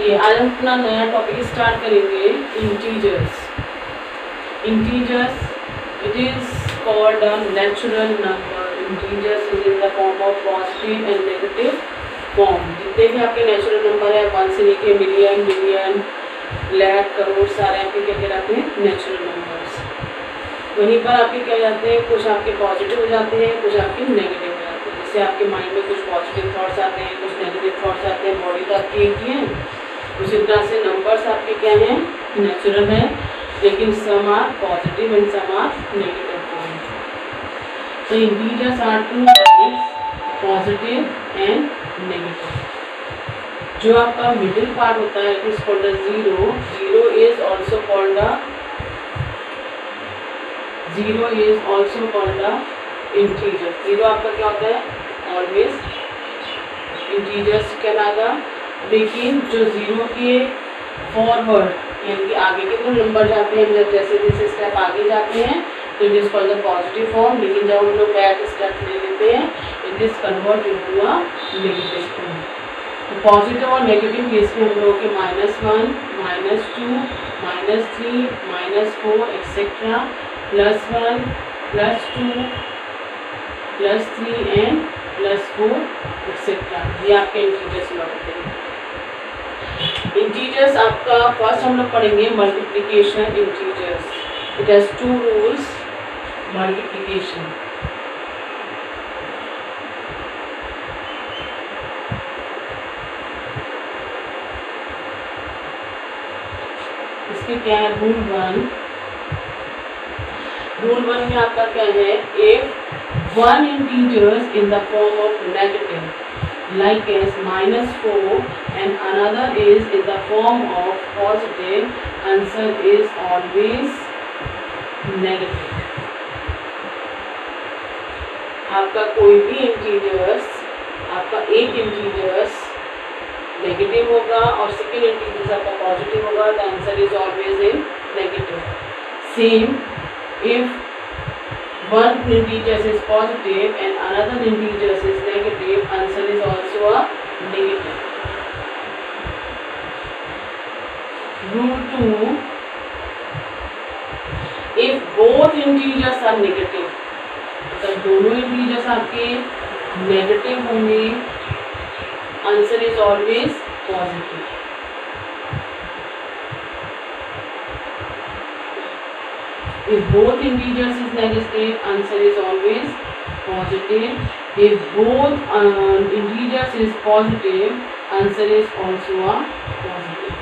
चलिए आज हम अपना नया टॉपिक स्टार्ट करेंगे integers. Integers it is called a natural number. Integers is in the form of positive and negative form. जितने भी आपके नेचुरल नंबर है 1 से लेके मिलियन मिलियन लाख करोड़ सारे आपके क्या कहलाते हैं नेचुरल नंबर्स। वहीं पर आपके क्या जाते हैं, कुछ आपके पॉजिटिव हो जाते हैं, कुछ आपके नेगेटिव हो जाते हैं। जैसे आपके माइंड में कुछ पॉजिटिव थॉट्स आते हैं, कुछ नेगेटिव थॉट्स आते हैं। बॉडी तो आपकी एक ही है, उसी तरह से नंबर्स आपके क्या हैं नेचुरल हैं, लेकिन some are positive and some are negative form. तो integers are two positive and negative. जो आपका मिडिल पार्ट होता है it is called the zero. Zero is also called the integer. Zero आपका क्या होता है ऑलवेज इंटीजर्स कहलाएगा। लेकिन जो जीरो के फॉरवर्ड यानी कि आगे के जो नंबर जाते हैं, जब जैसे जैसे स्टेप आगे जाते हैं तो it is called the positive form. लेकिन जब हम लोग बैक स्टेप ले लेते हैं it is convert into a negative form. तो पॉजिटिव और नेगेटिव केस में हम लोग के -1, -2, -3, -4 एक्सेट्रा, +1, +2, +3 एंड +4 एक्सेट्रा, ये आपके इंटीजर्स होते हैं। इंटीजर्स आपका फर्स्ट हम लोग पढ़ेंगे multiplication integers. It has 2 rules. Multiplication इसके क्या है रूल 1। रूल 1 में आपका क्या है, if one integers in the form of negative like as -4 and another is in the form of positive, answer is always negative। आपका कोई भी इंटीजर्स, आपका एक इंटीजर्स नेगेटिव होगा और सेकेंड इंटीजर्स आपका पॉजिटिव होगा, the answer is always in negative. Same if one integer is positive and another integer is negative, answer is also a negative। Rule 2, if both integers are negative, अगर दोनों integers आपके negative होंगे, answer is always positive. If both integers is negative, answer is always positive. If both integers is positive, answer is also a positive।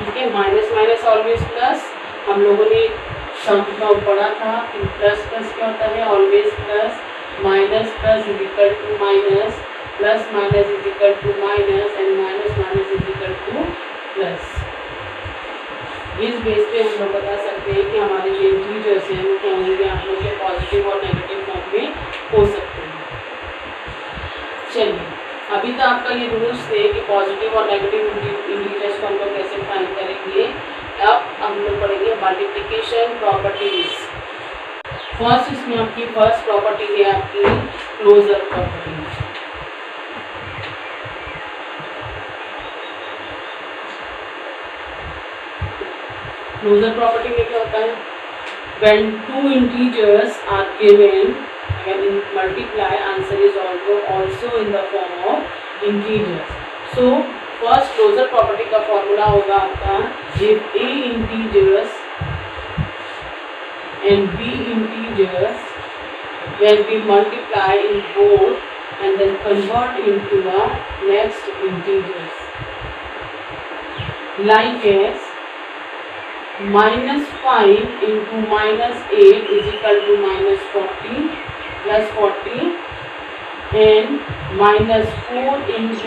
ठीक है, minus minus always plus. हम लोगों ने सम का पढ़ा था कि प्लस प्लस क्या होता है always plus, minus plus is equal to minus, plus minus is equal to minus and minus minus is equal to plus. इस बेस पे हम लोग बता सकते हैं कि हमारे जो इंटीजर्स हैं वो क्या होंगे, आप लोग के पॉजिटिव और नेगेटिव फॉर्म में हो सकते हैं। चलिए, अभी तो आपका ये रूल्स थे कि पॉजिटिव और नेगेटिव इंटीजर्स को हम लोग कैसे फाइंड करेंगे। अब हम लोग पढ़ेंगे मल्टीप्लिकेशन प्रॉपर्टीज। फर्स्ट इसमें आपकी फर्स्ट प्रॉपर्टी है आपकी क्लोजर प्रॉपर्टी। क्लोजर प्रॉपर्टी में क्या होता है, when two integers are given, when multiply, answer is also in the form of integers। So first closure property का फॉर्मूला होगा आपका, if a integers and b integers when we multiply in both and then convert into a next integers, like as -5 into -8 is equal to -40 plus 40 and -4 into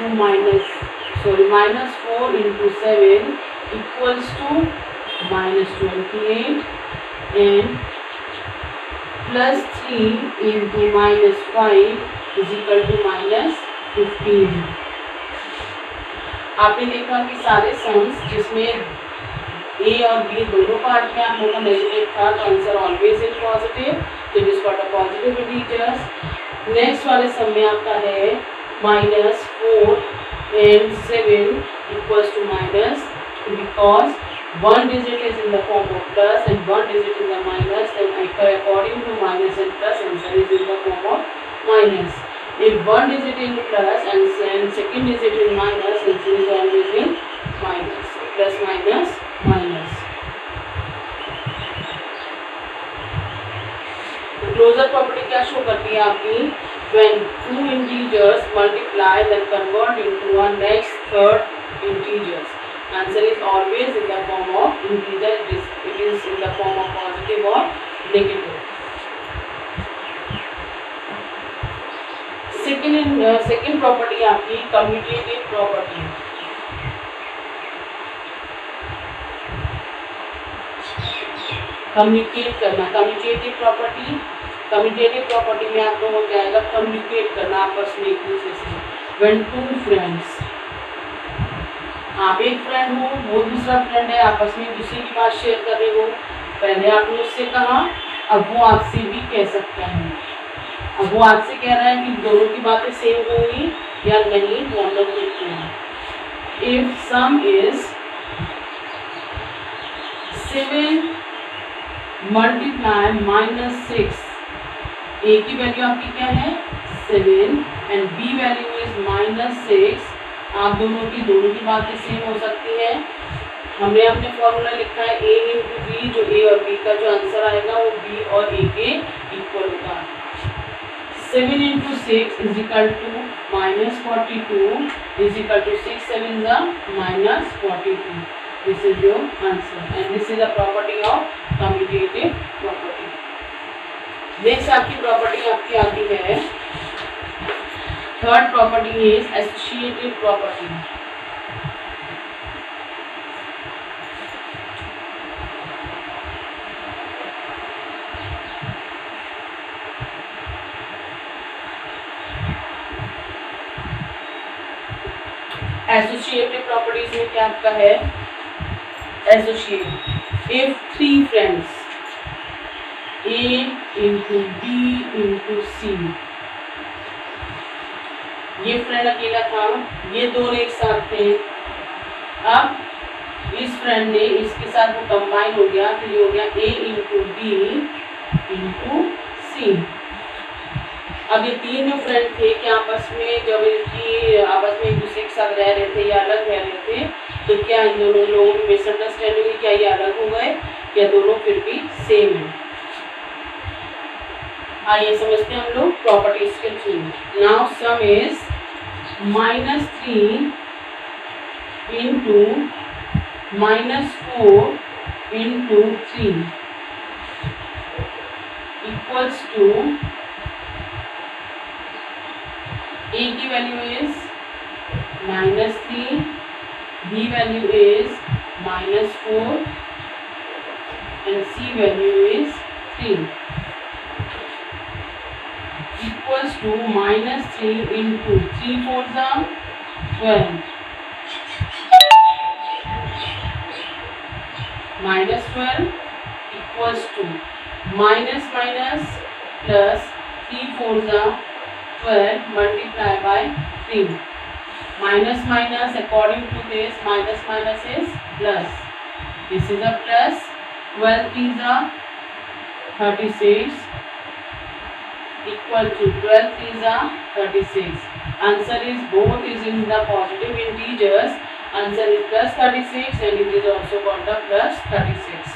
7 equals to -28 and +3 into -5 is equal to -15। आपने देखा कि सारे sums जिसमें ए और B दोनों part में आप लोगों का नेगेटिव था तो आंसर ऑलवेज इज पॉजिटिव, तो it is called a positive integers. Next वाले सम में आपका है minus 4 and 7 equals to minus, because one digit is in the form of plus and one digit in the minus, and according to minus and plus, answer is in the form of minus. If one digit in plus and second digit in minus, answer is always in minus. Plus minus minus. Closure property क्या show करती है आपकी? When two integers multiply then convert into a next third integers. Answer is always in the form of integer. It is in the form of positive or negative. Second property आपकी commutative property. Communicate करना, commutative property में आपको हो जाएगा communicate करना आपस में एक दूसरे से. व्हेन टू फ्रेंड्स, आप एक फ्रेंड हो, वो दूसरा फ्रेंड है, आपस में एक दूसरे की बात शेयर कर रहे हो. पहले आपने उससे कहा, अब वो आपसे भी कह सकता है. अब वो आपसे कह रहा है कि दोनों की बातें सेम होंगी या नहीं, वो हम लोग देखते हैं. इफ सम इज 7 मल्टीप्लाई -6, ए की वैल्यू आपकी क्या है 7 एंड बी वैल्यू इज -6. आप दोनों की बातें सेम हो सकती है. हमने अपने फॉर्मूला लिखा है a इंटू बी, जो a और b का जो आंसर आएगा वो b और a के इक्वल होगा. 7 into 6 is equal to -42 is equal to 6 7 -42. This is your answer and this is the property of commutative property. Next आपकी property आपकी आती है. Third property is associative property. Associative properties में क्या आपका है? Associate. If three friends A into B into C, ये friend अकेला था, ये दोनों एक साथ थे. अब इस फ्रेंड ने इसके साथ वो कंबाइन हो गया, तो ये हो गया A into B into C. अब ये तीन जो फ्रेंड थे कि आपस में जब एक दूसरे के साथ रह रहे थे या अलग रह रहे थे, तो क्या इन दोनों लोगों में मिसअंडरस्टैंडिंग हुई? क्या ये अलग हो गए या दोनों फिर भी सेम है? आइए समझते हैं हम लोग प्रॉपर्टीज के through. Now sum is -3 into -4 into 3 equals to, a की value is -3, b value is -4 and c value is 3 equals to -3 into 3 4s are 12 -12 equals to minus plus 3 4s are 12 multiplied by 3. Minus according to this minus is plus. This is a plus. 12 3s are 36 equal to 12 3s are 36. Answer is both is in the positive integers. Answer is plus 36 and it is also called the plus 36.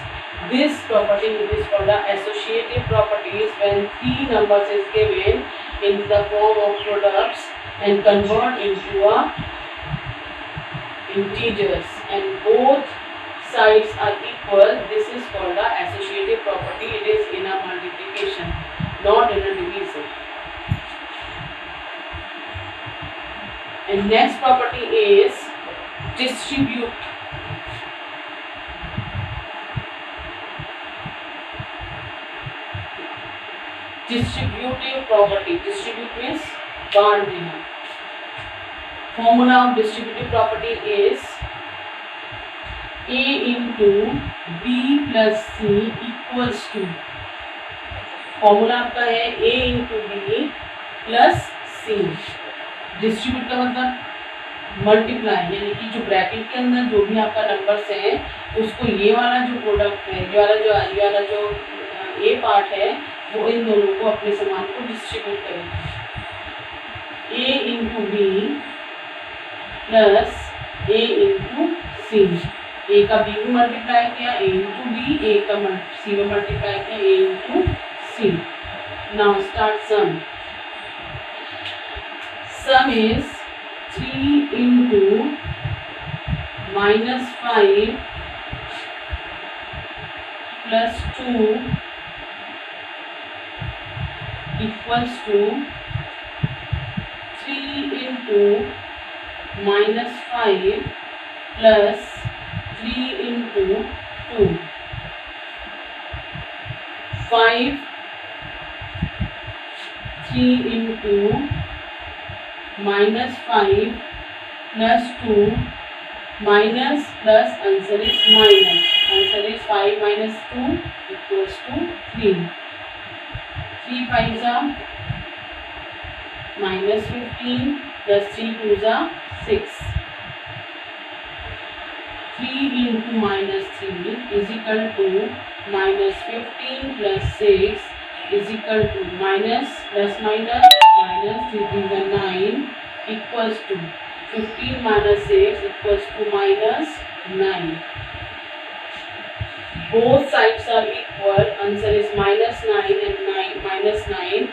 This property is called the associative properties when three numbers is given in the form of products and convert into a integers and both sides are equal. This is called the associative property. It is in a multiplication, not in a division. And next property is distribute. Distributive property. Distribute means बांट देना. Formula of distributive property is A into B plus C equals to. Formula आपका है A into B plus C. Distribute का मतलब multiply, यानी कि जो bracket के अंदर जो भी आपका नंबर्स है उसको ये वाला जो प्रोडक्ट है, ये वाला जो ए पार्ट है वो इन दोनों को अपने समान को डिस्ट्रीब्यूट करेगा। ए इंटू बी प्लस ए इंटू सी, ए का बी में मल्टीप्लाई किया ए इंटू बी, ए का सी में मल्टीप्लाई किया A into C. Now start sum. Sum is 3 into -5 plus 2 equals to 3 into -5 plus 3 into 2, 5, 3 into -5 plus 2 minus plus answer is minus, answer is 5 minus 2 equals to 3, 3 5s are -15 plus 3 2s are 6, 3 into -3 is equal to -15 plus 6 is equal to minus plus minus 3 3s are 9 equals to 15 minus 6 equals to -9. Both sides are equal. Answer is -9 and 9.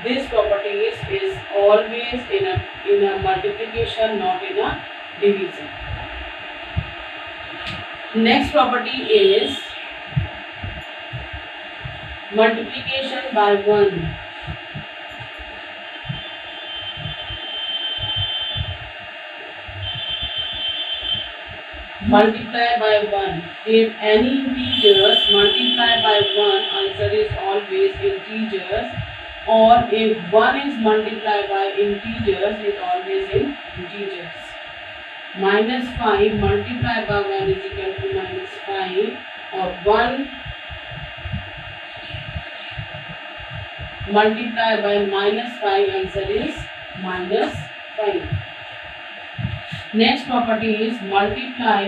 This property is always in a multiplication, not in a division. Next property is multiplication by 1. Multiply by 1. If any integers multiply by 1, answer is always integers. Or if 1 is multiplied by integers, it always in integers. -5 multiplied by 1 is equal to -5, or 1 multiplied by -5, answer is -5. Next property is multiply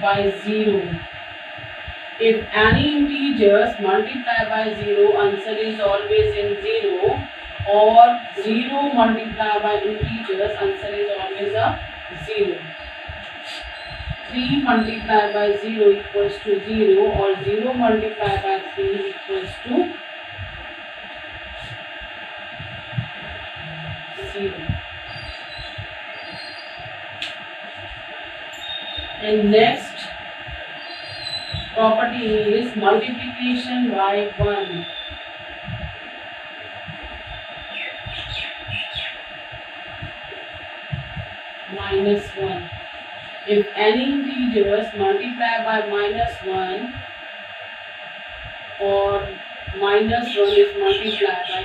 by 0. If any integers multiply by 0, answer is always in 0. Or 0 multiplied by integers, answer is always a 0. 3 multiplied by 0 equals to 0, or 0 multiplied by 3 equals to 0. And next property is multiplication by 1. -1. If any integers multiply by -1, or -1 is multiplied by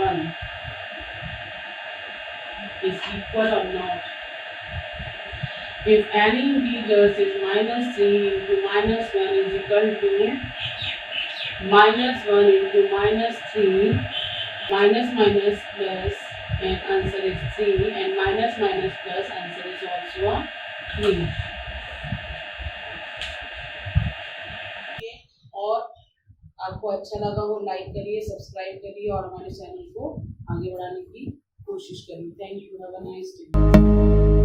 1, is equal or not. If any integers is -3 into -1 is equal to -1 into -3, minus minus plus, and answer is 3, and minus minus plus, answer is also a 3. और आपको अच्छा लगा वो like करिए, subscribe करिए और हमारे channel को आगे बढ़ाने की कोशिश करिए। Thank you, have a nice day.